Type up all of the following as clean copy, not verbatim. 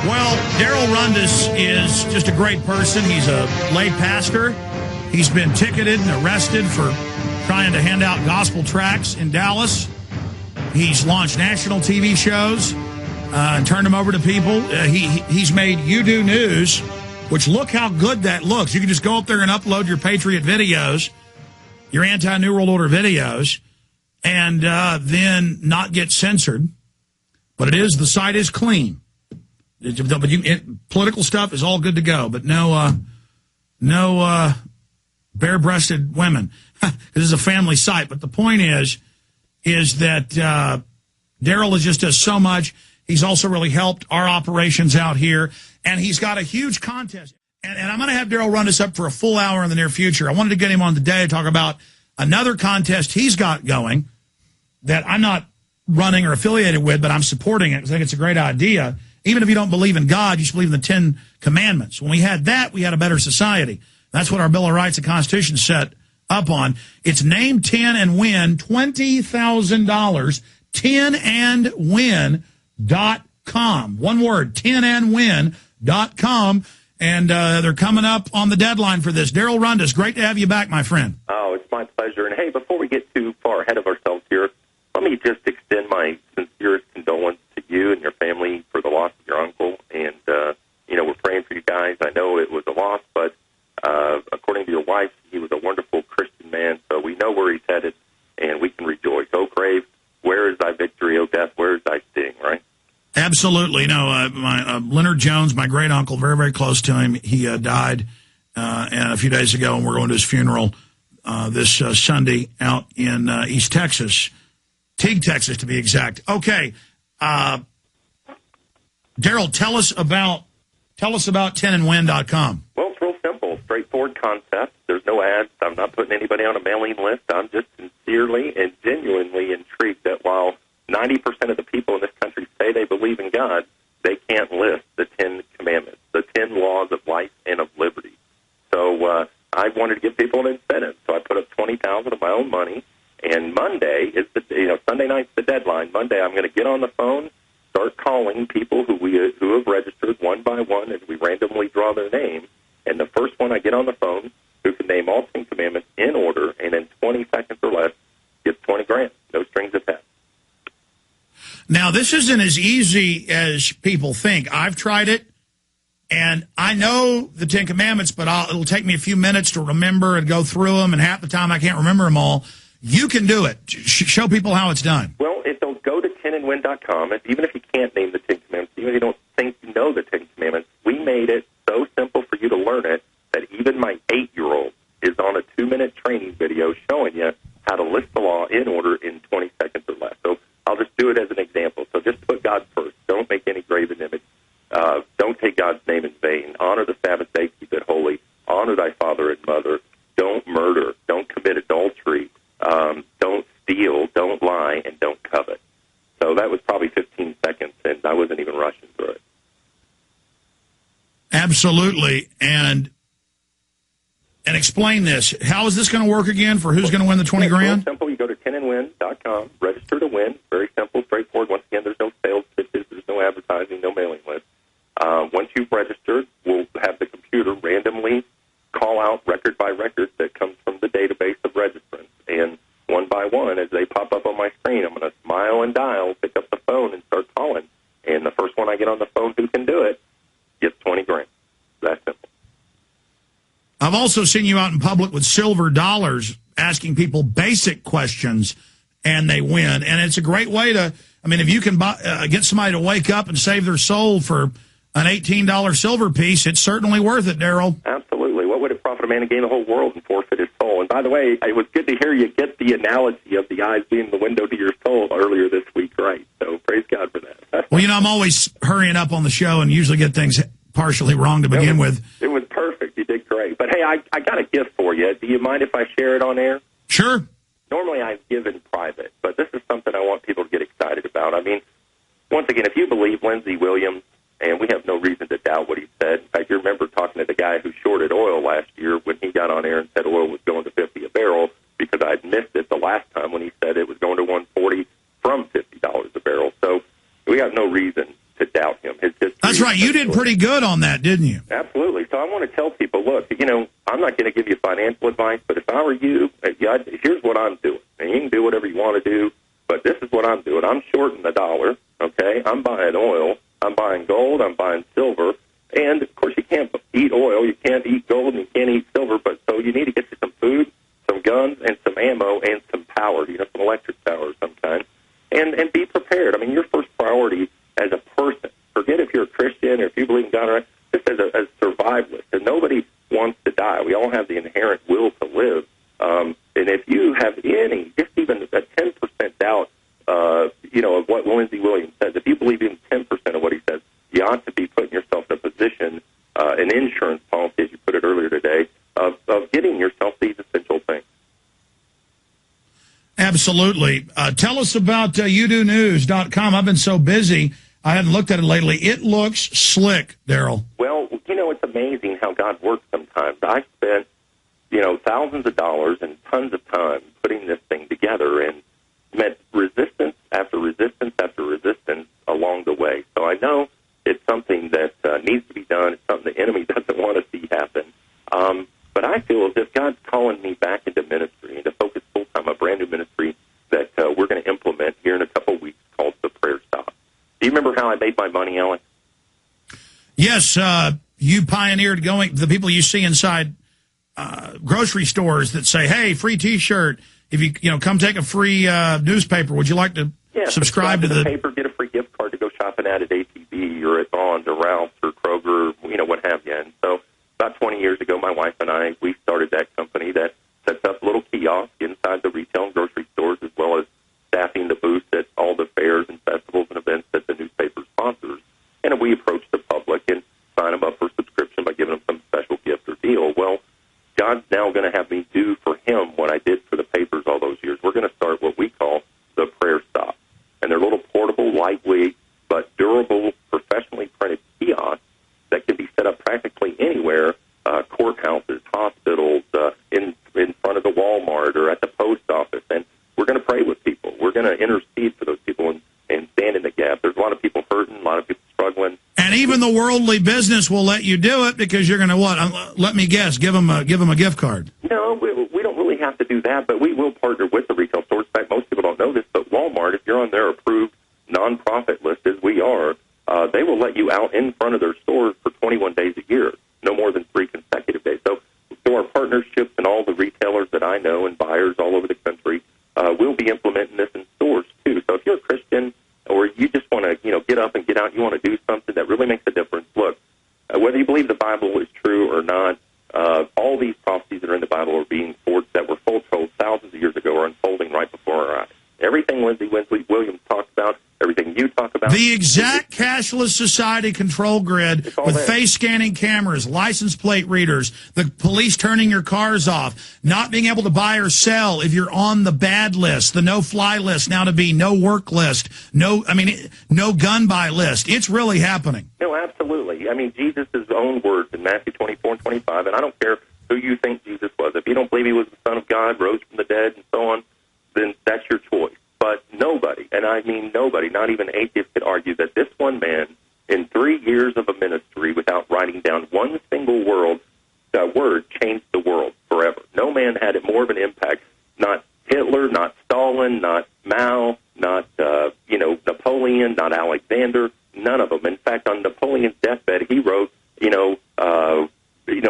Well, Darrel Rundus is just a great person. He's a lay pastor. He's been ticketed and arrested for trying to hand out gospel tracts in Dallas. He's launched national TV shows and turned them over to people. He's made You Do News, which look how good that looks. You can just go up there and upload your Patriot videos, your anti-New World Order videos, and then not get censored. But the site is clean. But political stuff is all good to go, but no bare-breasted women. This is a family site. But the point is that Darrel just does so much. He's also really helped our operations out here, and he's got a huge contest. And I'm going to have Darrel Rundus up for a full hour in the near future. I wanted to get him on today to talk about another contest he's got going that I'm not running or affiliated with, but I'm supporting it because I think it's a great idea. Even if you don't believe in God, you should believe in the 10 Commandments. When we had that, we had a better society. That's what our Bill of Rights and Constitution set up on. It's Name 10 and Win, $20,000, 10andwin.com. One word, 10andwin.com. And they're coming up on the deadline for this. Darrel Rundus, great to have you back, my friend. Oh, it's my pleasure. And, hey, before we get too far ahead of ourselves here, let me just extend my sincerest condolence to you and your family for the loss of your uncle. And, we're praying for you guys. I know it was a loss, but according to your wife, he was a wonderful Christian man. So we know where he's headed, and we can rejoice. Oh, grave, where is thy victory? Oh, death, where is thy sting, right? Absolutely. No, Leonard Jones, my great uncle, very, very close to him. He died and a few days ago, and we're going to his funeral this Sunday out in East Texas, Teague, Texas, to be exact. Okay, Darrel, tell us about 10andwin.com. Well, it's real simple, straightforward concept. There's no ads. I'm not putting anybody on a mailing list. I'm just sincerely and genuinely intrigued that while 90% of the people in this country say they believe in God, they can't list the 10 Commandments, the 10 laws of life and of liberty. So I wanted to give people an incentive. So I put up $20,000 of my own money. And Monday is Sunday night's the deadline. Monday I'm going to get on the phone, start calling people who have registered one by one, as we randomly draw their name. And the first one I get on the phone who can name all 10 Commandments in order and in 20 seconds or less gets $20,000. No strings attached. Now, this isn't as easy as people think. I've tried it, and I know the 10 Commandments, but it'll take me a few minutes to remember and go through them, and half the time I can't remember them all. You can do it. Show people how it's done. Well, if they'll go to 10andwin.com, even if you can't name the 10 Commandments, even if you don't think you know the 10 Commandments, we made it so simple for you to learn it that even my 8-year-old is on a 2-minute training video showing you how to list the law in order in 20 seconds or less. So I'll just do it as an example. So just put God first. Don't make any graven image. Don't take God's name in vain. Honor the Sabbath day, keep it holy. Honor thy father and mother. Don't murder. Don't commit adultery. Don't steal. Don't lie. And don't covet. So that was probably 15 seconds, and I wasn't even rushing through it. Absolutely. And explain this. How is this going to work again for who's going to win the $20,000? Real simple. You go to 10andwin.com, register to win. Very simple, straightforward. Once again, there's no sales pitches, there's no advertising, no mailing list. Once you've registered, we'll have the computer randomly call out record by record that comes from the database of registrants. And one by one, as they pop up on my screen, I'm going to smile and dial, pick up the phone, and start calling. And the first one I get on the phone who can do it gets $20,000. That's simple. I've also seen you out in public with silver dollars asking people basic questions, and they win. And it's a great way to, if you can get somebody to wake up and save their soul for an $18 silver piece, it's certainly worth it, Darrel. Absolutely. What would it profit a man to gain the whole world and forfeit his soul? And by the way, it was good to hear you get the analogy of the eyes being the window to your soul earlier this week, right? So praise God for that. Well, I'm always hurrying up on the show and usually get things partially wrong to begin with. It was perfect. You did great. But, hey, I got a gift for you. Do you mind if I share it on air? Sure. Normally I give in private, but this is something I want people to get excited about. Once again, if you believe Lindsey Williams, and we have no reason to doubt what he said. In fact, you remember talking to the guy who shorted oil last year when he got on air and said oil was going to $50 a barrel, because I'd missed it the last time when he said it was going to $140 from $50 a barrel. So we have no reason to doubt him. His history. That's right. You did pretty good on that, didn't you? Absolutely. So I want to tell people, look, I'm not going to give you financial advice, but if I were you, here's what I'm doing. And you can do whatever you want to do, but this is what I'm doing. I'm shorting the dollar, okay? I'm buying oil. I'm buying gold. I'm buying silver. And, of course, you can't eat oil. You can't eat gold, and you can't eat silver. But so you need to get you some food, some guns, and some ammo, and some power, some electric power of some kind. And be prepared. I mean, your first priority as a person, forget if you're a Christian or if you believe in God, right? Just as a survivalist. And nobody wants to die. We all have the inherent will to live. And if you have just even a 10% doubt, of what Lindsey Williams says, if you believe even 10% of what he says, you ought to be putting yourself in a position, an insurance policy, as you put it earlier today, of getting yourself these essential things. Absolutely. Tell us about youdonews.com. I've been so busy, I haven't looked at it lately. It looks slick, Darrel. Well, it's amazing how God works sometimes. I spent, thousands of dollars and tons of time putting this thing together and met resistance after resistance after resistance along the way. So I know it's something that needs to be done. It's something the enemy doesn't want to see happen. But I feel as if God's calling me back into ministry and to focus full-time, a brand new ministry that we're going to implement here in a couple of weeks called the Prayer Stop. Do you remember how I made my money, Alex? Yes, you pioneered the people you see inside grocery stores that say, hey, free T-shirt. If you come take a free newspaper, would you like to subscribe to the paper, get a free gift card to go shopping at ATV or at Vons or Ralph's or Kroger, what have you. And so about 20 years ago, my wife and I, we started that company that sets up little kiosks inside the retail and grocery stores, as well as staffing the booths at all the fairs and festivals and events that the newspaper sponsors. And we approach the public and sign them up for subscription by giving them some special gift or deal. Well, God's now going to have me do for him what I did for the papers all those years. We're going to start what we call the Prayer Stop. And they're little portable, lightweight, but durable, professionally printed kiosks that can be set up practically anywhere, courthouses, hospitals, in front of the Walmart or at the post office. And we're going to pray with people. We're going to intercede for those people and stand in the gap. There's a lot of people hurting, a lot of people struggling. And even the worldly business will let you do it because you're going to let me guess, give them a gift card. No, we don't really have to do that, but we will partner with the retail stores. In fact, most people don't know this, but Walmart, if you're on their approved nonprofit list, as we are, they will let you out in front of their stores for 21 days a year, no more than 3 consecutive days. So through our partnerships and all the retailers that I know and buyers all over the country, we'll be implementing this in stores too. So if you're a Christian or you just want to, get up and get out, you want to do something that really makes a difference, look, whether you believe the Bible is true or not, all these prophecies that are in the Bible are being that were foretold thousands of years ago are unfolding right before our eyes. Everything Lindsey Williams talked about, everything you talk about. The exact cashless society control grid with face scanning cameras, license plate readers, the police turning your cars off, not being able to buy or sell if you're on the bad list, the no-fly list now to be no work list, no gun buy list. It's really happening. No, absolutely. I mean, Jesus' own words in Matthew 24 and 25, and I don't care who you think Jesus was. If you don't believe he was the Son of God, rose from the dead, and so on, then that's your choice. But nobody, and I mean nobody, not even atheists, could argue that this one man, in 3 years of a ministry, without writing down one single word, changed the world forever. No man had more of an impact. Not Hitler, not Stalin, not Mao, not Napoleon, not Alexander. None of them. In fact, on Napoleon's deathbed, he wrote,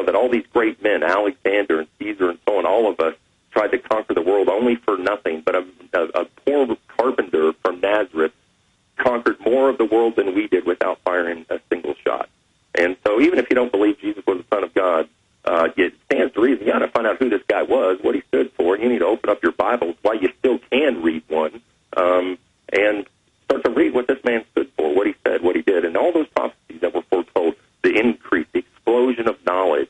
that all these great men, Alexander and Caesar and so on, all of us tried to conquer the world only for nothing, but a poor carpenter from Nazareth conquered more of the world than we did without firing a single shot. And so even if you don't believe Jesus was the Son of God, it stands to reason you got to find out who this guy was, what he stood for, and you need to open up your Bibles while you still can read one, and start to read what this man stood for, what he said, what he did, and all those prophecies that were foretold, the increase, the explosion of knowledge,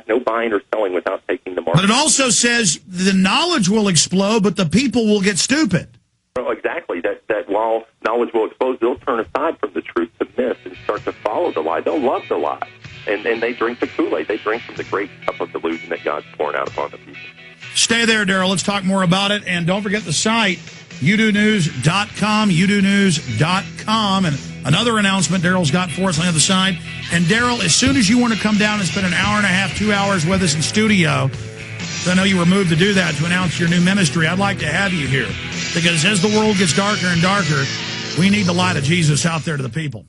no buying or selling without taking the mark. But it also says the knowledge will explode, but the people will get stupid. Well, exactly. That while knowledge will explode, they'll turn aside from the truth to myth and start to follow the lie. They'll love the lie. And they drink the Kool-Aid. They drink from the great cup of delusion that God's pouring out upon the people. Stay there, Darrel. Let's talk more about it. And don't forget the site, youdonews.com, youdonews.com. And another announcement Darrel's got for us on the other side. And Darrel, as soon as you want to come down and spend an hour and a half, 2 hours with us in studio, I know you were moved to do that to announce your new ministry. I'd like to have you here because as the world gets darker and darker, we need the light of Jesus out there to the people.